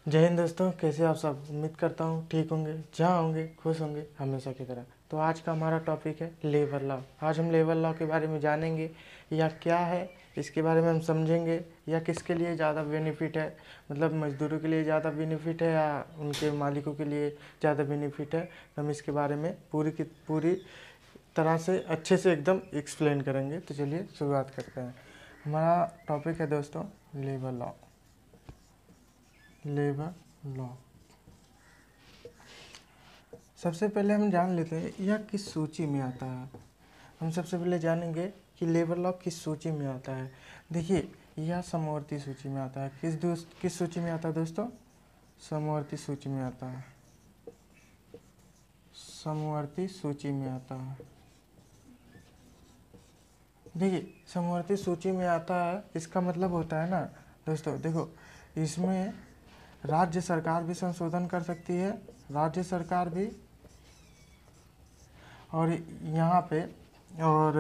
जय हिंद दोस्तों, कैसे आप सब। उम्मीद करता हूँ ठीक होंगे, जहाँ होंगे खुश होंगे हमेशा की तरह। तो आज का हमारा टॉपिक है लेबर लॉ। आज हम लेबर लॉ के बारे में जानेंगे, या क्या है इसके बारे में हम समझेंगे, या किसके लिए ज़्यादा बेनिफिट है, मतलब मज़दूरों के लिए ज़्यादा बेनिफिट है या उनके मालिकों के लिए ज़्यादा बेनिफिट है। हम इसके बारे में पूरी की पूरी तरह से अच्छे से एकदम एक्सप्लेन करेंगे। तो चलिए शुरुआत करते हैं। हमारा टॉपिक है दोस्तों लेबर लॉ। लेबर लॉ, सबसे पहले हम जान लेते हैं यह किस सूची में आता है। हम सबसे पहले जानेंगे कि लेबर लॉ किस सूची में आता है। देखिए, यह समवर्ती सूची में आता है। किस सूची में आता है दोस्तों? समवर्ती सूची में आता है। समवर्ती सूची में आता है। देखिए, समवर्ती सूची में आता है, इसका मतलब होता है ना दोस्तों, देखो इसमें राज्य सरकार भी संशोधन कर सकती है, राज्य सरकार भी, और यहाँ पे और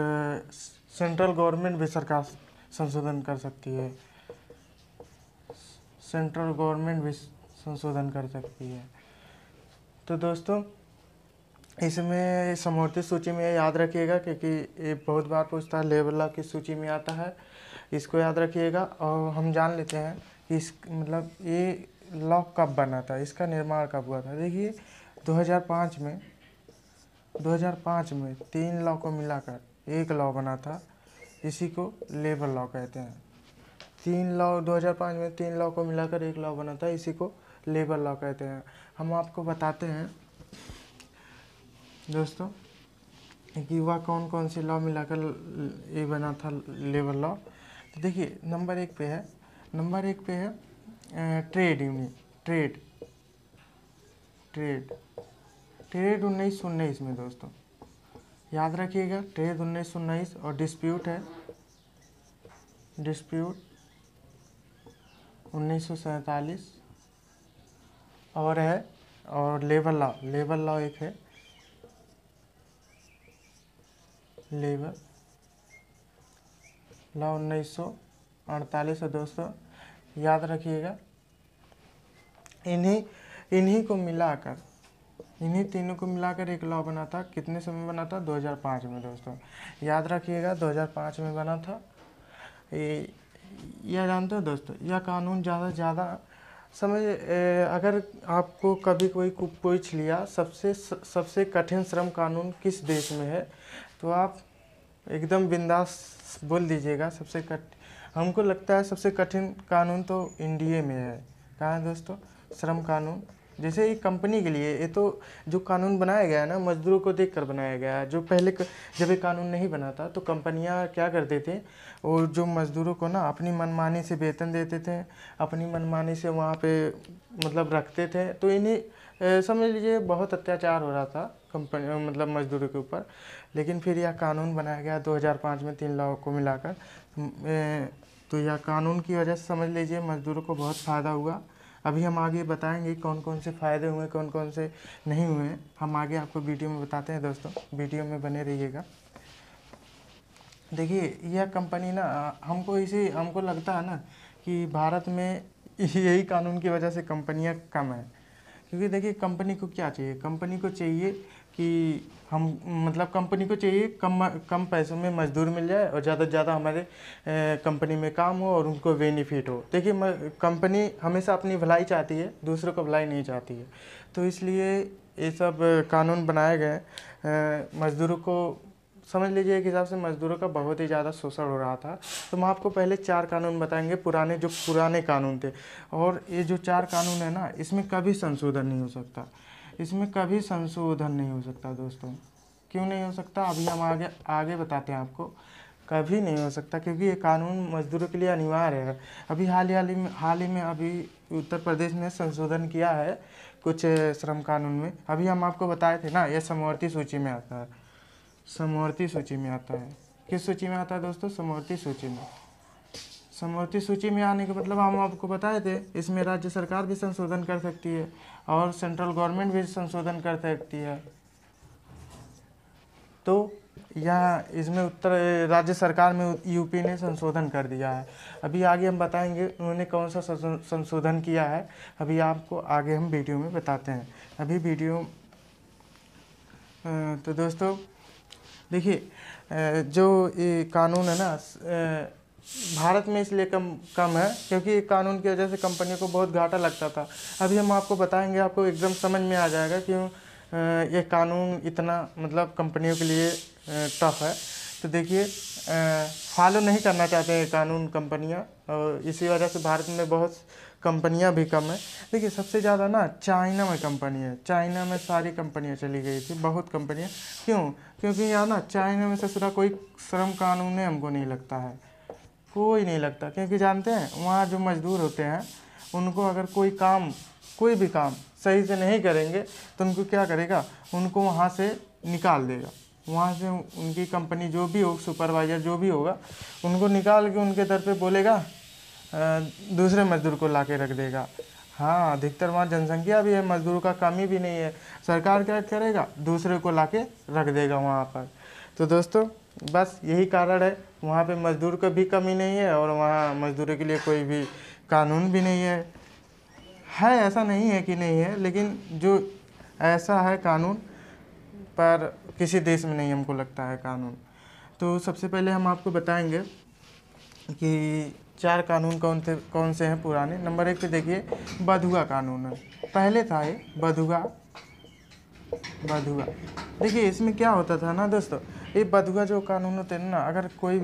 सेंट्रल गवर्नमेंट भी सरकार संशोधन कर सकती है। सेंट्रल गवर्नमेंट भी संशोधन कर सकती है। तो दोस्तों, इसमें समवर्ती सूची में याद रखिएगा, क्योंकि ये बहुत बार पूछता है लेबर लॉ किस सूची में आता है, इसको याद रखिएगा। और हम जान लेते हैं कि इस मतलब ये लॉ कब बना था, इसका निर्माण कब हुआ था। देखिए 2005 में 3 लॉ को मिलाकर एक लॉ बना था, इसी को लेबर लॉ कहते हैं। 2005 में 3 लॉ को मिलाकर एक लॉ बना था, इसी को लेबर लॉ कहते हैं। हम आपको बताते हैं दोस्तों कि वह कौन कौन से लॉ मिलाकर ये बना था लेबर लॉ। तो देखिए नंबर एक पे है ट्रेड यूनियन, ट्रेड 1919 में दोस्तों, याद रखिएगा ट्रेड 1919। और डिस्प्यूट 1947 और है, और लेबर लॉ एक है, लेबर लॉ 1948 है दोस्तों, याद रखिएगा। इन्हीं तीनों को मिलाकर एक लॉ बना था। कितने समय बना था? 2005 में दोस्तों, याद रखिएगा 2005 में बना था। यह जानते हो दोस्तों, यह कानून ज़्यादा अगर आपको कभी कोई पूछ लिया सबसे कठिन श्रम कानून किस देश में है, तो आप एकदम बिंदास बोल दीजिएगा हमको लगता है सबसे कठिन कानून तो इंडिया में है। कहाँ है दोस्तों? श्रम कानून। जैसे ये कंपनी के लिए, ये तो जो कानून बनाया गया है ना, मजदूरों को देखकर बनाया गया है। जो पहले जब ये कानून नहीं बना था तो कंपनियां क्या करते थे, और जो मजदूरों को ना अपनी मनमानी से वेतन देते थे, अपनी मनमानी से वहाँ पे मतलब रखते थे। तो इन्हें समझ लीजिए बहुत अत्याचार हो रहा था कंपनी मतलब मजदूरों के ऊपर। लेकिन फिर यह कानून बनाया गया 2005 में 3 लॉ को मिलाकर। तो यह कानून की वजह से समझ लीजिए मजदूरों को बहुत फ़ायदा हुआ। अभी हम आगे बताएंगे कौन कौन से फ़ायदे हुए, कौन कौन से नहीं हुए। हम आगे आपको वीडियो में बताते हैं दोस्तों, वीडियो में बने रहिएगा। देखिए यह कंपनी ना हमको लगता है ना कि भारत में यही कानून की वजह से कंपनियां कम है। क्योंकि देखिए कंपनी को क्या चाहिए, कंपनी को चाहिए कि कंपनी को चाहिए कम पैसों में मजदूर मिल जाए, और ज़्यादा से ज़्यादा हमारे कंपनी में काम हो और उनको बेनिफिट हो। देखिए कंपनी हमेशा अपनी भलाई चाहती है, दूसरों को भलाई नहीं चाहती है। तो इसलिए ये सब कानून बनाए गए। मजदूरों को समझ लीजिए एक हिसाब से मजदूरों का बहुत ही ज़्यादा शोषण हो रहा था। तो हम आपको पहले 4 कानून बताएंगे, पुराने कानून थे। और ये जो 4 कानून है ना, इसमें कभी संशोधन नहीं हो सकता, दोस्तों। क्यों नहीं हो सकता? अभी हम आगे बताते हैं आपको। कभी नहीं हो सकता, क्योंकि ये कानून मजदूरों के लिए अनिवार्य है। अभी हाल ही में अभी उत्तर प्रदेश ने संशोधन किया है कुछ श्रम कानून में। अभी हम आपको बताए थे ना, यह समवर्ती सूची में आता है। समवर्ती सूची में आता है। किस सूची में आता है दोस्तों? समवर्ती सूची में। समवर्ती सूची में आने का मतलब हम आपको बताए थे, इसमें राज्य सरकार भी संशोधन कर सकती है और सेंट्रल गवर्नमेंट भी संशोधन कर सकती है। तो यहाँ इसमें उत्तर राज्य सरकार में यूपी ने संशोधन कर दिया है। अभी आगे हम बताएंगे उन्होंने कौन सा संशोधन किया है, अभी आपको आगे हम वीडियो में बताते हैं। अभी वीडियो तो दोस्तों देखिए, जो ये कानून है ना भारत में इसलिए कम है क्योंकि ये कानून की वजह से कंपनियों को बहुत घाटा लगता था। अभी हम आपको बताएंगे, आपको एकदम समझ में आ जाएगा क्यों ये कानून इतना मतलब कंपनियों के लिए टफ है। तो देखिए, फॉलो नहीं करना चाहते हैं कानून कंपनियां, और इसी वजह से भारत में बहुत कंपनियां भी कम है। देखिए, सबसे ज़्यादा ना चाइना में कंपनी है, चाइना में सारी कंपनियां चली गई थी, बहुत कंपनियां। क्यों? क्योंकि यहाँ ना चाइना में ससुरा कोई श्रम कानून है हमको नहीं लगता है, कोई नहीं लगता। क्योंकि जानते हैं वहाँ जो मजदूर होते हैं उनको अगर कोई भी काम सही से नहीं करेंगे तो उनको क्या करेगा, उनको वहाँ से निकाल देगा। वहाँ से उनकी कंपनी जो भी हो, सुपरवाइज़र जो भी होगा, उनको निकाल के उनके दर पे बोलेगा दूसरे मजदूर को ला के रख देगा। हाँ, अधिकतर वहाँ जनसंख्या भी है, मजदूरों का कमी भी नहीं है। सरकार क्या करेगा, दूसरे को ला के रख देगा वहाँ पर। तो दोस्तों बस यही कारण है, वहाँ पे मजदूर की भी कमी नहीं है और वहाँ मजदूरों के लिए कोई भी कानून भी नहीं है। ऐसा नहीं है कि नहीं है, लेकिन जो ऐसा है कानून पर किसी देश में नहीं हमको लगता है कानून। तो सबसे पहले हम आपको बताएंगे कि 4 कानून कौन से हैं पुराने। नंबर 1 पे देखिए बधुआ कानून है, पहले था ये बधुआ। देखिए इसमें क्या होता था ना दोस्तों, ये बधुआ जो कानून होते हैं ना, अगर कोई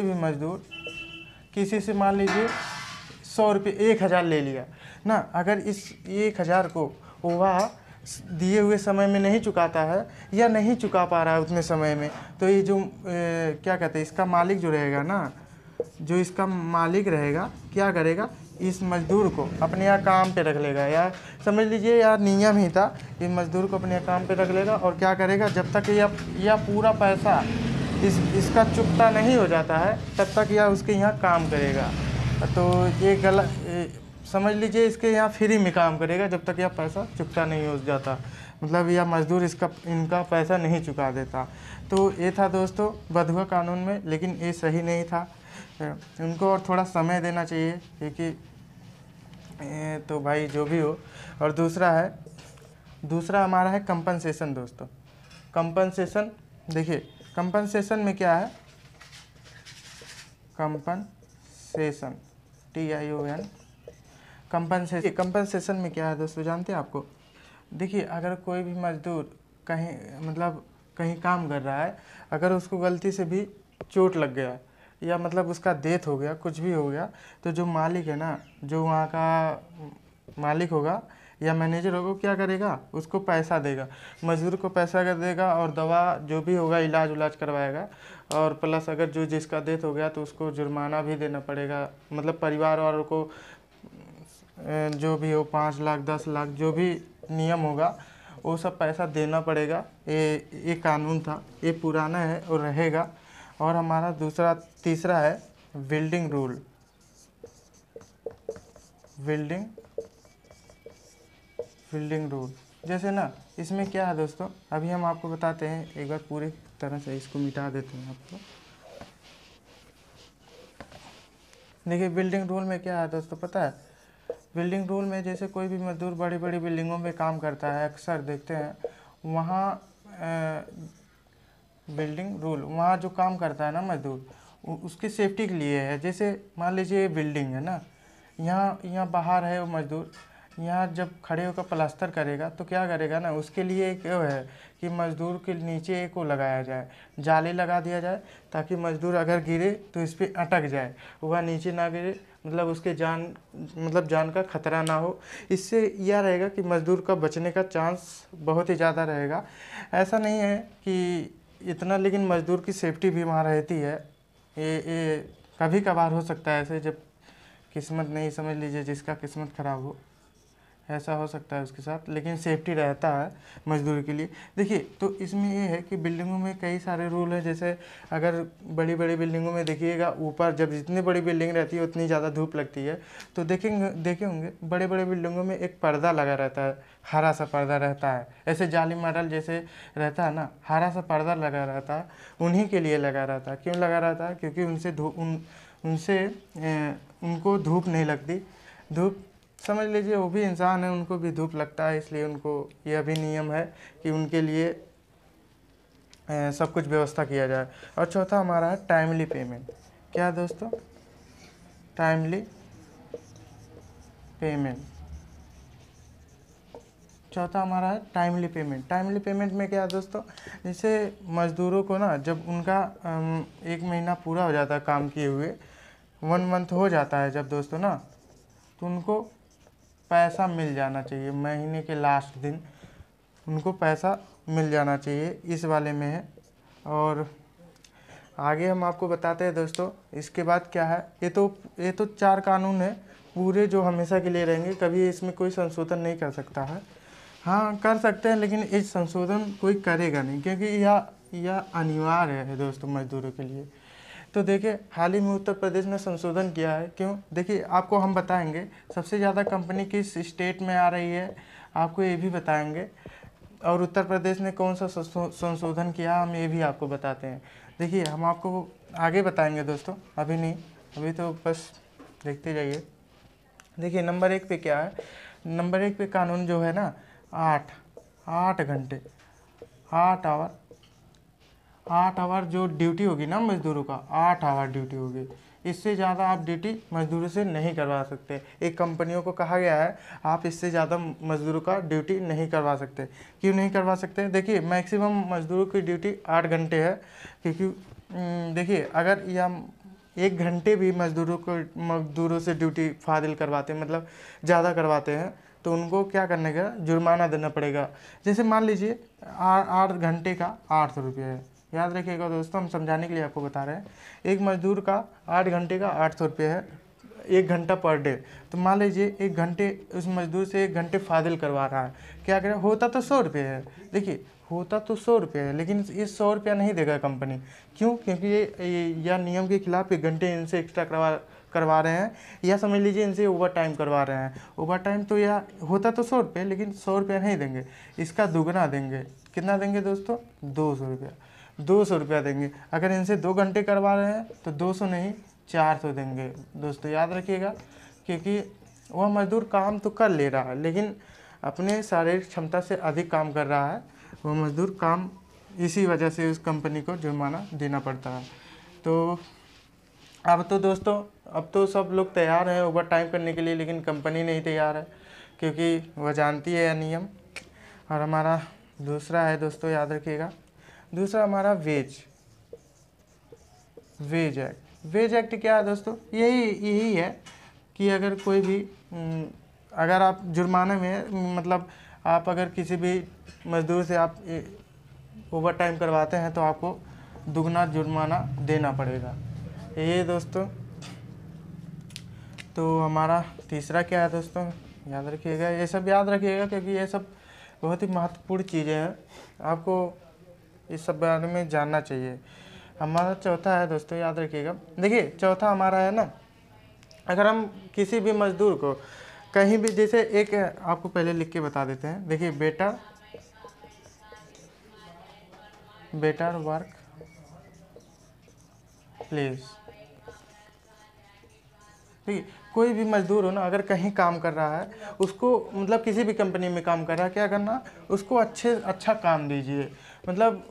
भी मजदूर किसी से मान लीजिए 100 रुपये 1000 ले लिया ना, अगर इस 1000 को वह दिए हुए समय में नहीं चुकाता है या नहीं चुका पा रहा है उतने समय में, तो ये जो क्या कहते हैं, इसका मालिक जो रहेगा ना, जो इसका मालिक रहेगा क्या करेगा, इस मजदूर को अपने यहाँ काम पे रख लेगा। या समझ लीजिए यार नियम ही था, इस मजदूर को अपने यहाँ काम पे रख लेगा और क्या करेगा, जब तक यह पूरा पैसा इसका चुकता नहीं हो जाता है तब तक यह उसके यहाँ काम करेगा। तो ये गलत समझ लीजिए, इसके यहाँ फ्री में काम करेगा जब तक यह पैसा चुकता नहीं हो जाता, मतलब यह मजदूर इनका पैसा नहीं चुका देता। तो ये था दोस्तों बधुआ कानून में, लेकिन ये सही नहीं था, उनको और थोड़ा समय देना चाहिए क्योंकि तो भाई जो भी हो। और दूसरा हमारा है कंपनसेशन दोस्तों। कंपनसेशन देखिए, कंपनसेशन में क्या है, कंपनसेशन TION कंपनसेशन में क्या है दोस्तों, जानते हैं आपको? देखिए अगर कोई भी मजदूर कहीं काम कर रहा है, अगर उसको गलती से भी चोट लग गया या मतलब उसका डेथ हो गया, कुछ भी हो गया, तो जो मालिक है ना, जो वहाँ का मालिक होगा या मैनेजर होगा, क्या करेगा, उसको पैसा देगा, मजदूर को पैसा कर देगा और दवा जो भी होगा इलाज करवाएगा। और प्लस अगर जिसका डेथ हो गया तो उसको जुर्माना भी देना पड़ेगा, मतलब परिवार वालों को जो भी हो 5 लाख 10 लाख जो भी नियम होगा वो सब पैसा देना पड़ेगा। ये कानून था, ये पुराना है और रहेगा। और हमारा तीसरा है बिल्डिंग रूल। जैसे ना इसमें क्या है दोस्तों, अभी हम आपको बताते हैं, एक बार पूरी तरह से इसको मिटा देते हैं आपको। देखिए बिल्डिंग रूल में क्या है दोस्तों, पता है? बिल्डिंग रूल में जैसे कोई भी मजदूर बड़ी बड़ी बिल्डिंगों में काम करता है, अक्सर देखते हैं वहाँ बिल्डिंग रूल, वहाँ जो काम करता है ना मजदूर, उसकी सेफ्टी के लिए है। जैसे मान लीजिए बिल्डिंग है ना, यहाँ बाहर है वो मजदूर, यहाँ जब खड़े होकर प्लास्टर करेगा तो क्या करेगा ना, उसके लिए एक वो है कि मजदूर के नीचे एक वो लगाया जाए, जाली लगा दिया जाए, ताकि मजदूर अगर गिरे तो इस पर अटक जाए, वह नीचे ना गिरे, मतलब उसके जान का खतरा ना हो। इससे यह रहेगा कि मजदूर का बचने का चांस बहुत ही ज़्यादा रहेगा। ऐसा नहीं है कि इतना, लेकिन मजदूर की सेफ्टी भी वहाँ रहती है। ये कभी कभार हो सकता है ऐसे, जब किस्मत नहीं, समझ लीजिए जिसका किस्मत ख़राब हो, ऐसा हो सकता है उसके साथ, लेकिन सेफ्टी रहता है मजदूर के लिए। देखिए तो इसमें ये है कि बिल्डिंगों में कई सारे रूल हैं। जैसे अगर बड़ी बड़ी बिल्डिंगों में देखिएगा, ऊपर जब जितनी बड़ी बिल्डिंग रहती है उतनी ज़्यादा धूप लगती है। तो देखे होंगे बड़े बड़े बिल्डिंगों में एक पर्दा लगा रहता है, हरा सा पर्दा रहता है, ऐसे जाली मॉडल जैसे रहता है ना, हरा सा पर्दा लगा रहता है। उन्हीं के लिए लगा रहता है। क्यों लगा रहता है? क्योंकि उनको धूप नहीं लगती। धूप समझ लीजिए वो भी इंसान है, उनको भी धूप लगता है, इसलिए उनको यह भी नियम है कि उनके लिए सब कुछ व्यवस्था किया जाए। और चौथा हमारा है टाइमली पेमेंट। क्या है दोस्तों? Timely payment. चौथा हमारा है टाइमली पेमेंट। टाइमली पेमेंट में क्या है दोस्तों? जैसे मज़दूरों को ना जब उनका 1 महीना पूरा हो जाता है काम किए हुए, 1 मंथ हो जाता है जब दोस्तों ना, तो उनको पैसा मिल जाना चाहिए। महीने के लास्ट दिन उनको पैसा मिल जाना चाहिए, इस वाले में है। और आगे हम आपको बताते हैं दोस्तों। इसके बाद क्या है, ये तो 4 कानून है पूरे जो हमेशा के लिए रहेंगे, कभी इसमें कोई संशोधन नहीं कर सकता है। हाँ कर सकते हैं, लेकिन इस संशोधन कोई करेगा नहीं, क्योंकि यह अनिवार्य है दोस्तों मजदूरों के लिए। तो देखिए हाल ही में उत्तर प्रदेश ने संशोधन किया है। क्यों? देखिए आपको हम बताएंगे सबसे ज़्यादा कंपनी किस स्टेट में आ रही है, आपको ये भी बताएंगे। और उत्तर प्रदेश ने कौन सा संशोधन किया हम ये भी आपको बताते हैं। देखिए हम आपको आगे बताएंगे दोस्तों, अभी नहीं, अभी तो बस देखते जाइए। देखिए नंबर 1 पे क्या है? नंबर 1 पे कानून जो है ना, 8 घंटे 8 आवर जो ड्यूटी होगी ना मजदूरों का, 8 आवर ड्यूटी होगी। इससे ज़्यादा आप ड्यूटी मजदूरों से नहीं करवा सकते। एक कंपनियों को कहा गया है आप इससे ज़्यादा मजदूरों का ड्यूटी नहीं करवा सकते। क्यों नहीं करवा सकते? देखिए मैक्सिमम मजदूरों की ड्यूटी 8 घंटे है। क्योंकि देखिए अगर यह 1 घंटे भी मजदूरों से ड्यूटी फादिल करवाते हैं, मतलब ज़्यादा करवाते हैं, तो उनको क्या करने का जुर्माना देना पड़ेगा। जैसे मान लीजिए 8 घंटे का 800 रुपये है। याद रखिएगा दोस्तों, हम समझाने के लिए आपको बता रहे हैं। एक मजदूर का 8 घंटे का 800 रुपये है, 1 घंटा पर डे। तो मान लीजिए 1 घंटे उस मजदूर से 1 घंटे फादिल करवा रहा है, क्या करें? होता तो 100 रुपये है। देखिए होता तो 100 रुपये है, लेकिन ये 100 रुपया नहीं देगा कंपनी। क्यों? क्योंकि यह नियम के खिलाफ 1 घंटे इनसे एक्स्ट्रा करवा रहे हैं, या समझ लीजिए इनसे ओवर टाइम करवा रहे हैं। ओवर टाइम तो यह होता तो 100 रुपये, लेकिन 100 रुपया नहीं देंगे, इसका दुगना देंगे। कितना देंगे दोस्तों? 200 रुपया। 200 रुपया देंगे। अगर इनसे 2 घंटे करवा रहे हैं तो 200 नहीं 400 देंगे दोस्तों, याद रखिएगा। क्योंकि वह मजदूर काम तो कर ले रहा है, लेकिन अपने शारीरिक क्षमता से अधिक काम कर रहा है वह मजदूर काम, इसी वजह से उस कंपनी को जुर्माना देना पड़ता है। तो अब तो दोस्तों, अब तो सब लोग तैयार हैं ओवर टाइम करने के लिए, लेकिन कंपनी नहीं तैयार है, क्योंकि वह जानती है यह नियम। और हमारा दूसरा है दोस्तों, याद रखिएगा, दूसरा हमारा वेज एक्ट। वेज एक्ट क्या है दोस्तों? यही है कि अगर कोई भी अगर आप जुर्माने में, मतलब आप अगर किसी भी मजदूर से आप ओवर टाइम करवाते हैं तो आपको दुगना जुर्माना देना पड़ेगा। ये दोस्तों। तो हमारा तीसरा क्या है दोस्तों? याद रखिएगा, ये सब याद रखिएगा, क्योंकि ये सब बहुत ही महत्वपूर्ण चीज़ें हैं, आपको इस सब बारे में जानना चाहिए। हमारा चौथा है दोस्तों, याद रखिएगा। देखिए चौथा हमारा है ना, अगर हम किसी भी मजदूर को कहीं भी, जैसे एक आपको पहले लिख के बता देते हैं। देखिए बेटर वर्क प्लेस। ठीक है, कोई भी मजदूर हो ना, अगर कहीं काम कर रहा है, उसको मतलब किसी भी कंपनी में काम कर रहा है, क्या करना, उसको अच्छा काम दीजिए। मतलब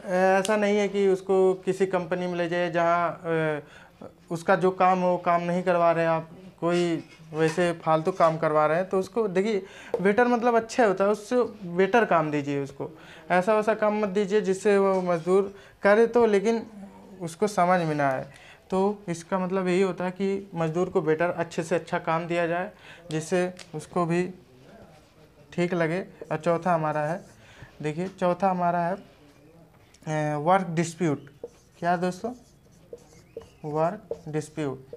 ऐसा नहीं है कि उसको किसी कंपनी में ले जाए जहाँ उसका जो काम हो काम नहीं करवा रहे हैं आप, कोई वैसे फालतू काम करवा रहे हैं, तो उसको देखिए वेटर मतलब अच्छा होता है, उससे वेटर काम दीजिए उसको। ऐसा वैसा काम मत दीजिए जिससे वो मजदूर करे तो, लेकिन उसको समझ में ना आए। तो इसका मतलब यही होता है कि मजदूर को बेटर अच्छे से अच्छा काम दिया जाए, जिससे उसको भी ठीक लगे। और चौथा हमारा है, देखिए चौथा हमारा है वर्क डिस्प्यूट। क्या है दोस्तों? Work dispute.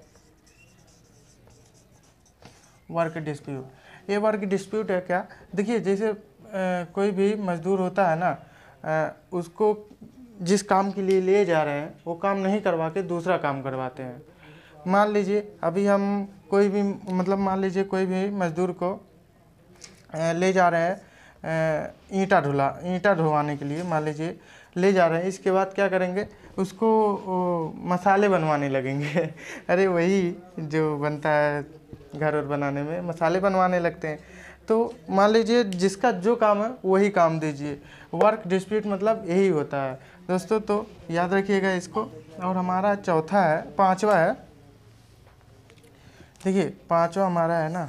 ये वर्क डिस्प्यूट है क्या, देखिए जैसे कोई भी मजदूर होता है ना, उसको जिस काम के लिए ले जा रहे हैं वो काम नहीं करवा के दूसरा काम करवाते हैं। मान लीजिए अभी हम कोई भी मतलब मान लीजिए कोई भी मजदूर को ले जा रहे हैं ईंटा ढुलवाने के लिए, मान लीजिए ले जा रहे हैं, इसके बाद क्या करेंगे, उसको मसाले बनवाने लगेंगे अरे वही जो बनता है घर और बनाने में, मसाले बनवाने लगते हैं। तो मान लीजिए जिसका जो काम है वही काम दीजिए। वर्क डिस्प्यूट मतलब यही होता है दोस्तों, तो याद रखिएगा इसको। और हमारा चौथा है, पांचवा है, देखिए पांचवा हमारा है ना,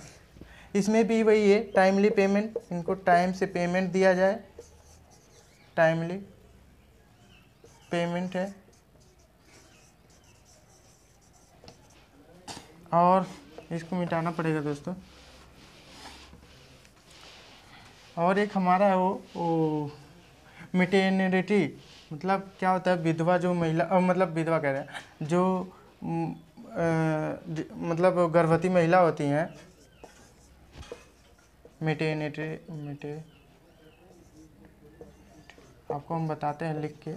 इसमें भी वही है, टाइमली पेमेंट। इनको टाइम से पेमेंट दिया जाए, टाइमली पेमेंट है। और इसको मिटाना पड़ेगा दोस्तों। और एक हमारा है वो मेटर्निटी, मतलब क्या होता है, विधवा जो महिला, मतलब विधवा कह रहे हैं, जो मतलब गर्भवती महिला होती हैं, मेटर्निटी आपको हम बताते हैं लिख के।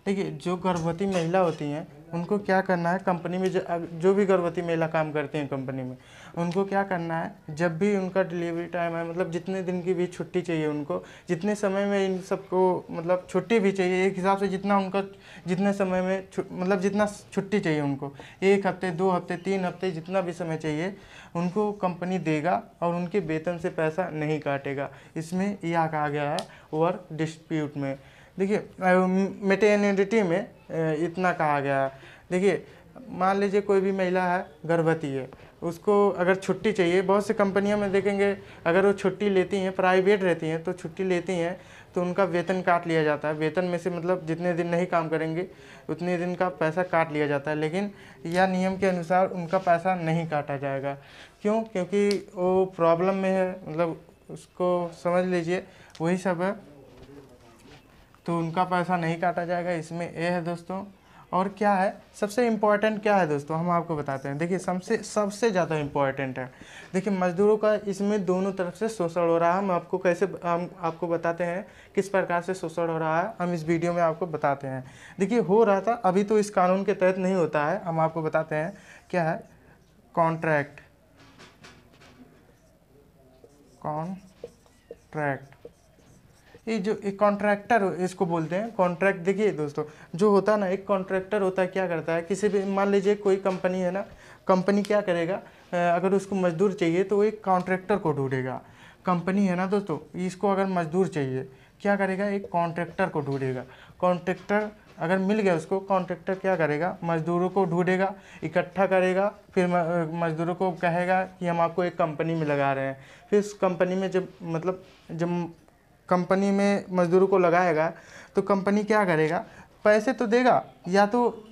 देखिए जो गर्भवती महिला होती हैं उनको क्या करना है, कंपनी में जो भी गर्भवती महिला काम करती हैं कंपनी में, उनको क्या करना है, जब भी उनका डिलीवरी टाइम है, मतलब जितने दिन की भी छुट्टी चाहिए उनको, जितने समय में इन सबको मतलब छुट्टी भी चाहिए, एक हिसाब से जितना उनका जितने समय में मतलब जितना छुट्टी चाहिए उनको, 1 हफ्ते 2 हफ्ते 3 हफ्ते जितना भी समय चाहिए उनको कंपनी देगा और उनके वेतन से पैसा नहीं काटेगा। इसमें यह कहा गया है वर्क डिस्प्यूट में। देखिए मेटर्निटी में इतना कहा गया है। देखिए मान लीजिए कोई भी महिला है, गर्भवती है, उसको अगर छुट्टी चाहिए, बहुत से कंपनियों में देखेंगे अगर वो छुट्टी लेती हैं, प्राइवेट रहती हैं, तो छुट्टी लेती हैं तो उनका वेतन काट लिया जाता है। वेतन में से मतलब जितने दिन नहीं काम करेंगे उतने दिन का पैसा काट लिया जाता है, लेकिन यह नियम के अनुसार उनका पैसा नहीं काटा जाएगा। क्यों? क्योंकि वो प्रॉब्लम में है, मतलब उसको समझ लीजिए वही सब है, तो उनका पैसा नहीं काटा जाएगा। इसमें ये है दोस्तों। और क्या है सबसे इम्पोर्टेंट, क्या है दोस्तों, हम आपको बताते हैं। देखिए सबसे ज़्यादा इम्पोर्टेंट है, देखिए मजदूरों का इसमें दोनों तरफ से शोषण हो रहा है। हम आपको बताते हैं किस प्रकार से शोषण हो रहा है, हम इस वीडियो में आपको बताते हैं। देखिए हो रहा था, अभी तो इस कानून के तहत नहीं होता है, हम आपको बताते हैं क्या है। कॉन्ट्रैक्ट ये जो एक कॉन्ट्रैक्टर इसको बोलते हैं, कॉन्ट्रैक्ट। देखिए दोस्तों जो होता है ना, एक कॉन्ट्रैक्टर होता है, क्या करता है, किसी भी मान लीजिए कोई कंपनी है ना, कंपनी क्या करेगा, अगर उसको मजदूर चाहिए तो वो एक कॉन्ट्रैक्टर को ढूंढेगा। कंपनी है ना दोस्तों, इसको अगर मजदूर चाहिए क्या करेगा, एक कॉन्ट्रैक्टर को ढूंढेगा। कॉन्ट्रैक्टर अगर मिल गया उसको, कॉन्ट्रैक्टर क्या करेगा, मजदूरों को ढूंढेगा, इकट्ठा करेगा, फिर मजदूरों को कहेगा कि हम आपको एक कंपनी में लगा रहे हैं। फिर उस कंपनी में जब कंपनी में मजदूरों को लगाएगा तो कंपनी क्या करेगा, पैसे तो देगा, या तो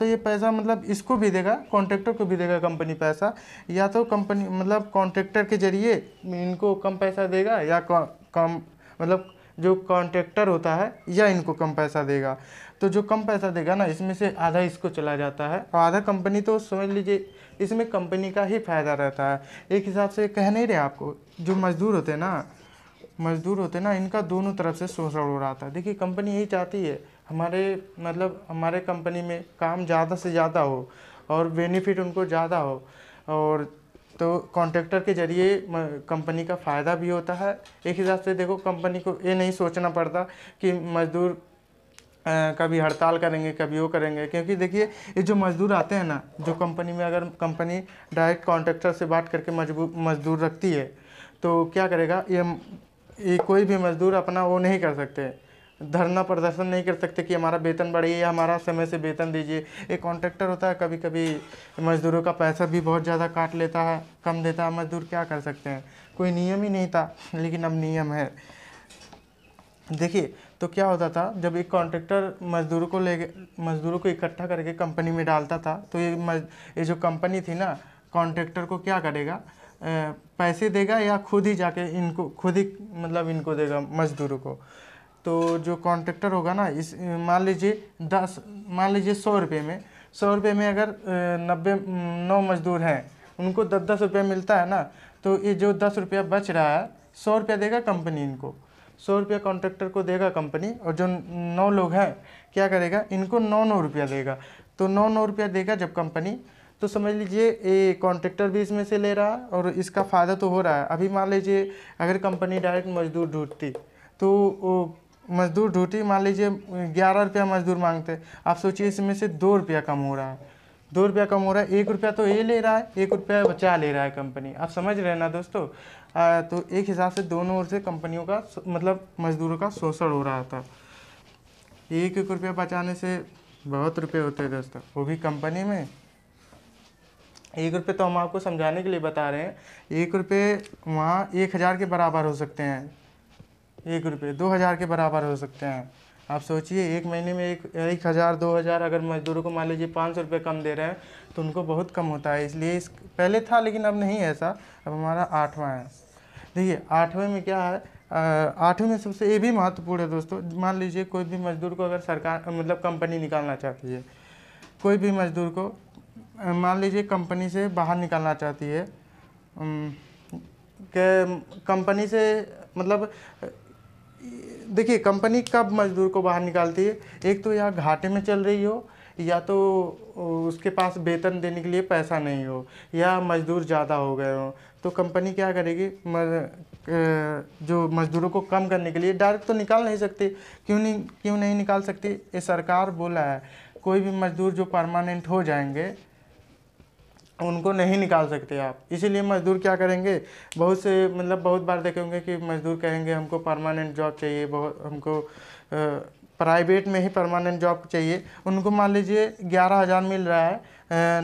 ये पैसा मतलब इसको भी देगा, कॉन्ट्रैक्टर को भी देगा कंपनी पैसा, या तो कंपनी मतलब कॉन्ट्रैक्टर के जरिए इनको कम पैसा देगा, या कम मतलब जो कॉन्ट्रैक्टर होता है या इनको कम पैसा देगा। तो जो कम पैसा देगा ना, इसमें से आधा इसको चला जाता है और आधा कंपनी, तो समझ लीजिए इसमें कंपनी का ही फायदा रहता है। एक हिसाब से कह नहीं रहे आपको, जो मजदूर होते हैं ना, इनका दोनों तरफ से शोषण हो रहा था। देखिए कंपनी यही चाहती है हमारे कंपनी में काम ज़्यादा से ज़्यादा हो और बेनिफिट उनको ज़्यादा हो, और तो कॉन्ट्रैक्टर के जरिए कंपनी का फ़ायदा भी होता है। एक हिसाब से देखो कंपनी को ये नहीं सोचना पड़ता कि मजदूर कभी हड़ताल करेंगे, कभी वो करेंगे, क्योंकि देखिए ये जो मजदूर आते हैं ना, जो कंपनी में अगर कंपनी डायरेक्ट कॉन्ट्रैक्टर से बात करके मजदूर रखती है तो क्या करेगा, ये कोई भी मजदूर अपना वो नहीं कर सकते, धरना प्रदर्शन नहीं कर सकते कि हमारा वेतन बढ़िए या हमारा समय से वेतन दीजिए। एक कॉन्ट्रैक्टर होता है, कभी कभी मजदूरों का पैसा भी बहुत ज़्यादा काट लेता है, कम देता है। मजदूर क्या कर सकते हैं, कोई नियम ही नहीं था, लेकिन अब नियम है। देखिए तो क्या होता था, जब एक कॉन्ट्रैक्टर मजदूरों को इकट्ठा करके कंपनी में डालता था, तो ये जो कंपनी थी ना, कॉन्ट्रैक्टर को क्या करेगा, पैसे देगा या खुद ही देगा मजदूरों को। तो जो कॉन्ट्रैक्टर होगा ना, इस मान लीजिए 100 रुपये में अगर 9 मजदूर हैं उनको 10-10 रुपया मिलता है ना, तो ये जो 10 रुपया बच रहा है 100 रुपया देगा कंपनी इनको, 100 रुपया कॉन्ट्रैक्टर को देगा कंपनी, और जो 9 लोग हैं क्या करेगा, इनको 9-9 रुपया देगा। तो 9-9 रुपया देगा जब कंपनी, तो समझ लीजिए ये कॉन्ट्रैक्टर भी इसमें से ले रहा है और इसका फ़ायदा तो हो रहा है। अभी मान लीजिए अगर कंपनी डायरेक्ट मजदूर ढूंढती, तो वो मजदूर ढूंढती, मान लीजिए 11 रुपया मजदूर मांगते, आप सोचिए इसमें से 2 रुपया कम हो रहा है, 2 रुपया कम हो रहा है, 1 रुपया तो ये ले रहा है, 1 रुपया बचा ले रहा है कंपनी। आप समझ रहे हैं ना दोस्तों। तो एक हिसाब से दोनों ओर से कंपनियों का मतलब मजदूरों का शोषण हो रहा था। 1-1 रुपया बचाने से बहुत रुपये होते हैं दोस्तों, वो भी कंपनी में। 1 रुपये तो हम आपको समझाने के लिए बता रहे हैं, 1 रुपये वहाँ 1000 के बराबर हो सकते हैं, 1 रुपये 2000 के बराबर हो सकते हैं। आप सोचिए एक महीने में 1000 2000, अगर मजदूरों को मान लीजिए 500 रुपये कम दे रहे हैं तो उनको बहुत कम होता है। इसलिए इस पहले था लेकिन अब नहीं है ऐसा, अब हमारा 8वां है। देखिए 8वें में क्या है, 8वें में सबसे ये भी महत्वपूर्ण है दोस्तों। मान लीजिए कोई भी मजदूर को अगर सरकार मतलब कंपनी निकालना चाहती है, कोई भी मजदूर को मान लीजिए कंपनी से बाहर निकालना चाहती है, कि कंपनी से मतलब देखिए कंपनी कब मजदूर को बाहर निकालती है, एक तो या घाटे में चल रही हो, या तो उसके पास वेतन देने के लिए पैसा नहीं हो, या मजदूर ज़्यादा हो गए हो, तो कंपनी क्या करेगी, जो मजदूरों को कम करने के लिए डायरेक्ट तो निकाल नहीं सकती। क्यों नहीं निकाल सकती, ये सरकार बोला है कोई भी मजदूर जो परमानेंट हो जाएंगे उनको नहीं निकाल सकते आप। इसीलिए मजदूर क्या करेंगे, बहुत से मतलब बहुत बार देखे होंगे कि मजदूर कहेंगे हमको परमानेंट जॉब चाहिए, बहुत हमको प्राइवेट में ही परमानेंट जॉब चाहिए। उनको मान लीजिए 11,000 मिल रहा है,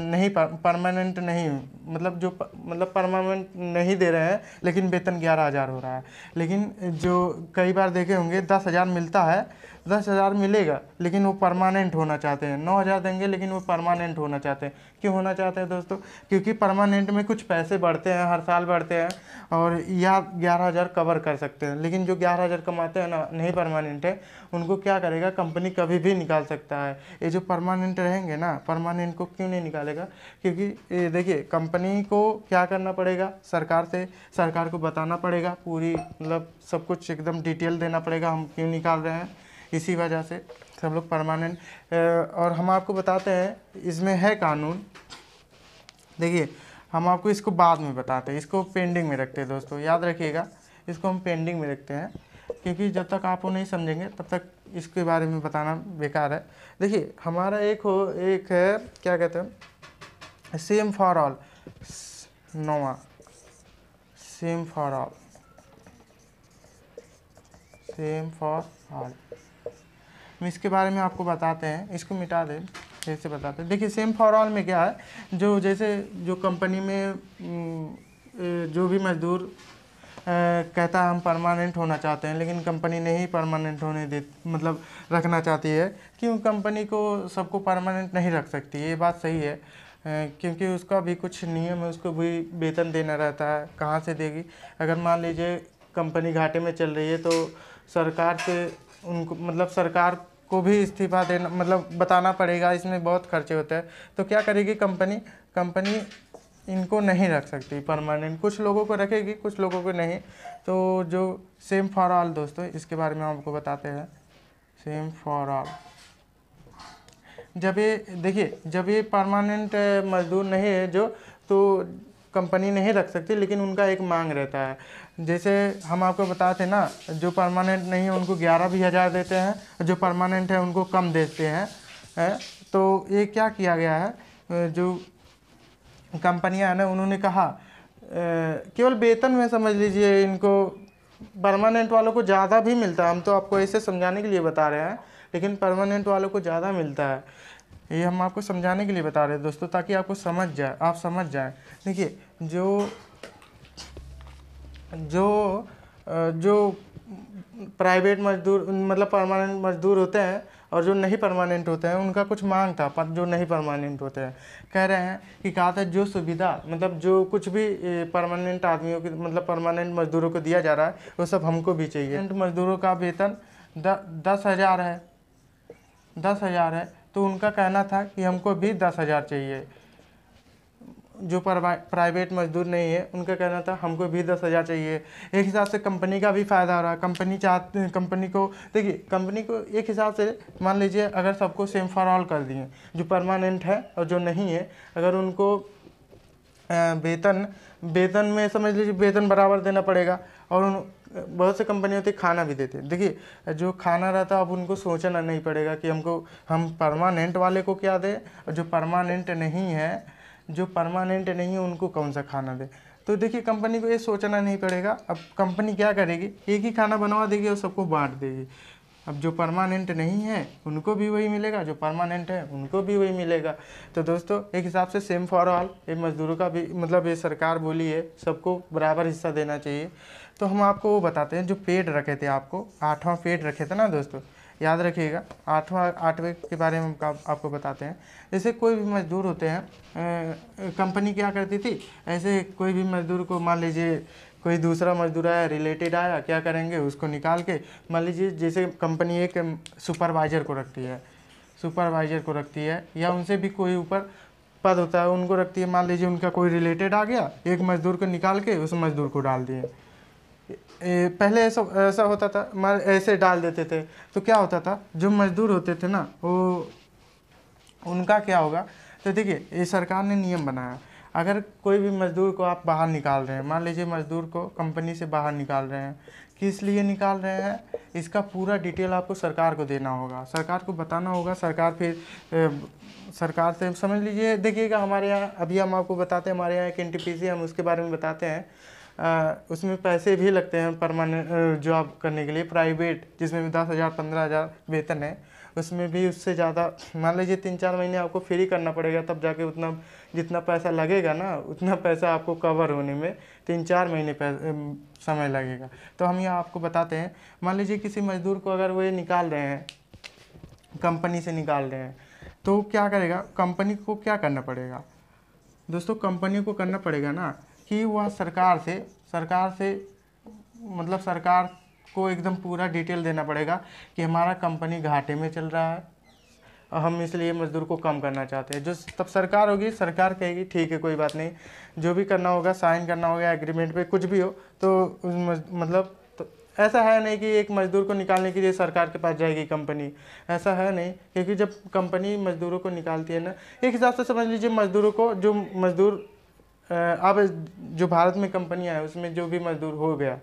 नहीं परमानेंट नहीं, मतलब जो मतलब परमानेंट नहीं दे रहे हैं, लेकिन वेतन 11,000 हो रहा है। लेकिन जो कई बार देखे होंगे 10,000 मिलता है, 10,000 मिलेगा लेकिन वो परमानेंट होना चाहते हैं, 9,000 देंगे लेकिन वो परमानेंट होना चाहते हैं। क्यों होना चाहते हैं दोस्तों, क्योंकि परमानेंट में कुछ पैसे बढ़ते हैं, हर साल बढ़ते हैं, और या 11,000 कवर कर सकते हैं। लेकिन जो 11,000 कमाते हैं ना, नहीं परमानेंट है, उनको क्या करेगा कंपनी कभी भी निकाल सकता है। ये जो परमानेंट रहेंगे ना, परमानेंट को क्यों नहीं निकालेगा, क्योंकि देखिए कंपनी को क्या करना पड़ेगा, सरकार को बताना पड़ेगा, पूरी मतलब सब कुछ एकदम डिटेल देना पड़ेगा हम क्यों निकाल रहे हैं। इसी वजह से सब लोग परमानेंट, और हम आपको बताते हैं इसमें है कानून। देखिए हम आपको इसको बाद में बताते हैं, इसको पेंडिंग में रखते हैं दोस्तों, याद रखिएगा, इसको हम पेंडिंग में रखते हैं, क्योंकि जब तक आप वो नहीं समझेंगे तब तक इसके बारे में बताना बेकार है। देखिए हमारा एक है क्या कहते हैं, सेम फॉर ऑल, 9वां same for all, same for all. हम इसके बारे में आपको बताते हैं, इसको मिटा दें, फिर से बताते हैं। देखिए सेम फॉर ऑल में क्या है, जो जैसे जो कंपनी में जो भी मजदूर कहता है हम परमानेंट होना चाहते हैं, लेकिन कंपनी नहीं परमानेंट होने दे मतलब रखना चाहती है। क्यों, कंपनी को सबको परमानेंट नहीं रख सकती, ये बात सही है, क्योंकि उसका भी कुछ नियम है, उसको भी वेतन देना रहता है, कहाँ से देगी। अगर मान लीजिए कंपनी घाटे में चल रही है तो सरकार से उनको मतलब सरकार को भी इस्तीफा देना मतलब बताना पड़ेगा, इसमें बहुत खर्चे होते हैं। तो क्या करेगी कंपनी इनको नहीं रख सकती परमानेंट, कुछ लोगों को रखेगी कुछ लोगों को नहीं। तो जो सेम फॉर ऑल दोस्तों, इसके बारे में आपको बताते हैं। सेम फॉर ऑल, जब ये परमानेंट मजदूर नहीं है जो, तो कंपनी नहीं रख सकती, लेकिन उनका एक मांग रहता है। जैसे हम आपको बताते ना, जो परमानेंट नहीं है उनको 11 भी हज़ार देते हैं, जो परमानेंट है उनको कम देते हैं। तो ये क्या किया गया है, जो कंपनियां हैं ना, उन्होंने कहा केवल वेतन में समझ लीजिए इनको परमानेंट वालों को ज़्यादा भी मिलता है। हम तो आपको ऐसे समझाने के लिए बता रहे हैं, लेकिन परमानेंट वालों को ज़्यादा मिलता है। ये हम आपको समझाने के लिए बता रहे हैं दोस्तों, ताकि आपको आप समझ जाए। देखिए जो प्राइवेट मजदूर मतलब परमानेंट मजदूर होते हैं और जो नहीं परमानेंट होते हैं, उनका कुछ मांग था, पर जो नहीं परमानेंट होते हैं कह रहे हैं कि कहा था जो सुविधा मतलब जो कुछ भी परमानेंट आदमियों की मतलब परमानेंट मजदूरों को दिया जा रहा है वो सब हमको भी चाहिए। मजदूरों का वेतन 10,000 है, 10,000 है, तो उनका कहना था कि हमको भी 10,000 चाहिए। जो प्राइवेट मजदूर नहीं है उनका कहना था हमको भी 10,000 चाहिए। एक हिसाब से कंपनी का भी फ़ायदा हो रहा है। कंपनी को देखिए, कंपनी को एक हिसाब से मान लीजिए अगर सबको सेम फॉर ऑल कर दिए, जो परमानेंट है और जो नहीं है, अगर उनको वेतन में समझ लीजिए वेतन बराबर देना पड़ेगा। और बहुत से कंपनी होती है खाना भी देते हैं। देखिए जो खाना रहता है अब उनको सोचना नहीं पड़ेगा कि हम परमानेंट वाले को क्या दें, और जो परमानेंट नहीं है उनको कौन सा खाना दें। तो देखिए कंपनी को ये सोचना नहीं पड़ेगा। अब कंपनी क्या करेगी, एक ही खाना बनवा देगी और सबको बांट देगी। अब जो परमानेंट नहीं है उनको भी वही मिलेगा, जो परमानेंट है उनको भी वही मिलेगा। तो दोस्तों एक हिसाब से सेम फॉर ऑल, ये मज़दूरों का भी मतलब ये सरकार बोली है सबको बराबर हिस्सा देना चाहिए। तो हम आपको वो बताते हैं जो पेड रखे थे, आपको 8वां पेड रखे थे ना दोस्तों, याद रखिएगा। 8वें के बारे में आपको बताते हैं। जैसे कोई भी मज़दूर होते हैं, कंपनी क्या करती थी, ऐसे कोई भी मज़दूर को मान लीजिए कोई दूसरा मजदूर आया, रिलेटेड आया, क्या करेंगे उसको निकाल के, मान लीजिए जैसे कंपनी एक सुपरवाइज़र को रखती है या उनसे भी कोई ऊपर पद होता है उनको रखती है। मान लीजिए उनका कोई रिलेटेड आ गया, एक मज़दूर को निकाल के उस मज़दूर को डाल दिए। पहले ऐसा होता था, ऐसे डाल देते थे तो क्या होता था, जो मज़दूर होते थे ना वो उनका क्या होगा। तो देखिए ये सरकार ने नियम बनाया, अगर कोई भी मज़दूर को आप बाहर निकाल रहे हैं, मान लीजिए मज़दूर को कंपनी से बाहर निकाल रहे हैं, किस लिए निकाल रहे हैं, इसका पूरा डिटेल आपको सरकार को देना होगा, सरकार को बताना होगा। सरकार से समझ लीजिए, देखिएगा हमारे यहाँ अभी हम आपको बताते हैं, हमारे यहाँ एक NTPC हम उसके बारे में बताते हैं। उसमें पैसे भी लगते हैं परमानेंट जॉब करने के लिए, प्राइवेट जिसमें भी 10,000 15,000 वेतन है, उसमें भी उससे ज़्यादा मान लीजिए 3-4 महीने आपको फ्री करना पड़ेगा, तब जाके उतना जितना पैसा लगेगा ना उतना पैसा आपको कवर होने में 3-4 महीने समय लगेगा। तो हम यहाँ आपको बताते हैं, मान लीजिए किसी मज़दूर को अगर वो ये निकाल रहे हैं, कंपनी से निकाल रहे हैं, तो क्या करेगा, कंपनी को क्या करना पड़ेगा दोस्तों, कंपनी को करना पड़ेगा ना कि वह सरकार से मतलब सरकार को एकदम पूरा डिटेल देना पड़ेगा कि हमारा कंपनी घाटे में चल रहा है और हम इसलिए मज़दूर को कम करना चाहते हैं। जो तब सरकार होगी, सरकार कहेगी ठीक है कोई बात नहीं, जो भी करना होगा साइन करना होगा एग्रीमेंट पे, कुछ भी हो तो मतलब तो ऐसा है नहीं कि एक मज़दूर को निकालने के लिए सरकार के पास जाएगी कंपनी, ऐसा है नहीं। क्योंकि जब कंपनी मज़दूरों को निकालती है ना, एक हिसाब से समझ लीजिए मज़दूरों को, जो मज़दूर अब जो भारत में कंपनियां है उसमें जो भी मज़दूर हो गया,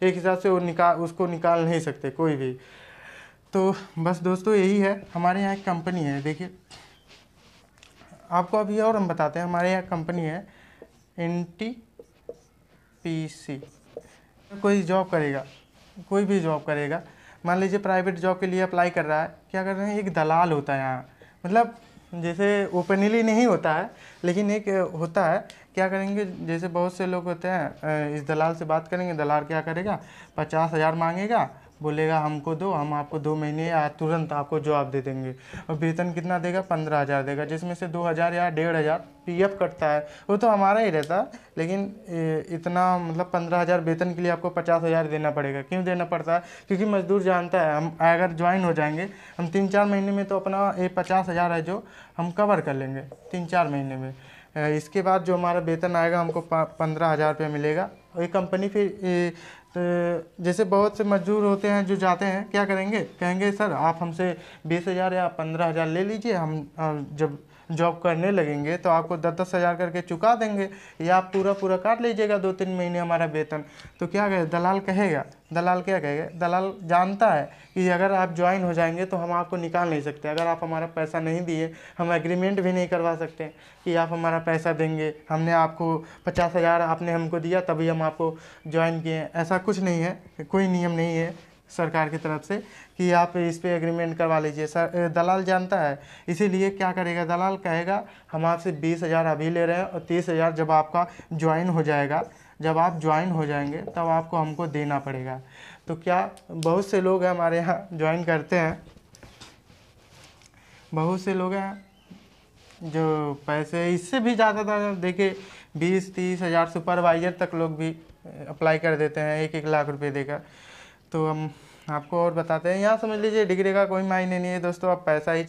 एक हिसाब से उसको निकाल नहीं सकते कोई भी। तो बस दोस्तों यही है, हमारे यहाँ एक कंपनी है, देखिए आपको अभी और हम बताते हैं। हमारे यहाँ कंपनी है NTPC। कोई भी जॉब करेगा, मान लीजिए प्राइवेट जॉब के लिए अप्लाई कर रहा है, क्या कर रहे हैं, एक दलाल होता है यहाँ, मतलब जैसे ओपनली नहीं होता है लेकिन एक होता है। क्या करेंगे, जैसे बहुत से लोग होते हैं, इस दलाल से बात करेंगे, दलाल क्या करेगा, 50,000 मांगेगा, बोलेगा हमको दो, हम आपको 2 महीने या तुरंत आपको जॉब दे देंगे। और वेतन कितना देगा, 15,000 देगा, जिसमें से 2,000 या 1,500 PF कटता है, वो तो हमारा ही रहता है। लेकिन इतना मतलब 15,000 वेतन के लिए आपको 50,000 देना पड़ेगा। क्यों देना पड़ता है, क्योंकि मज़दूर जानता है हम अगर ज्वाइन हो जाएंगे, हम 3-4 महीने में तो अपना ये 50,000 है जो हम कवर कर लेंगे 3-4 महीने में। इसके बाद जो हमारा वेतन आएगा हमको 15,000 रुपये मिलेगा। और ये कंपनी फिर जैसे बहुत से मजदूर होते हैं जो जाते हैं, क्या करेंगे, कहेंगे सर आप हमसे 20,000 या 15,000 ले लीजिए, हम जब जॉब करने लगेंगे तो आपको 10,000 करके चुका देंगे, या आप पूरा काट लीजिएगा 2-3 महीने हमारा वेतन। तो क्या कहे दलाल क्या कहेगा, दलाल जानता है कि अगर आप ज्वाइन हो जाएंगे तो हम आपको निकाल नहीं सकते, अगर आप हमारा पैसा नहीं दिए हम एग्रीमेंट भी नहीं करवा सकते कि आप हमारा पैसा देंगे, हमने आपको 50,000 आपने हमको दिया तभी हम आपको ज्वाइन किए। ऐसा कुछ नहीं है, कोई नियम नहीं है सरकार की तरफ से कि आप इस पे एग्रीमेंट करवा लीजिए। सर दलाल जानता है, इसीलिए क्या करेगा, दलाल कहेगा हम आपसे 20,000 अभी ले रहे हैं और 30,000 जब आपका ज्वाइन हो जाएगा, जब आप ज्वाइन हो जाएंगे तब आपको हमको देना पड़ेगा। तो क्या बहुत से लोग हैं हमारे यहाँ ज्वाइन करते हैं, बहुत से लोग हैं जो पैसे इससे भी ज़्यादा देखिए 20-30,000 सुपरवाइज़र तक लोग भी अप्लाई कर देते हैं 1-1 लाख रुपए देकर। तो हम आपको और बताते हैं, यहाँ समझ लीजिए डिग्री का कोई मायने नहीं है दोस्तों, आप पैसा ही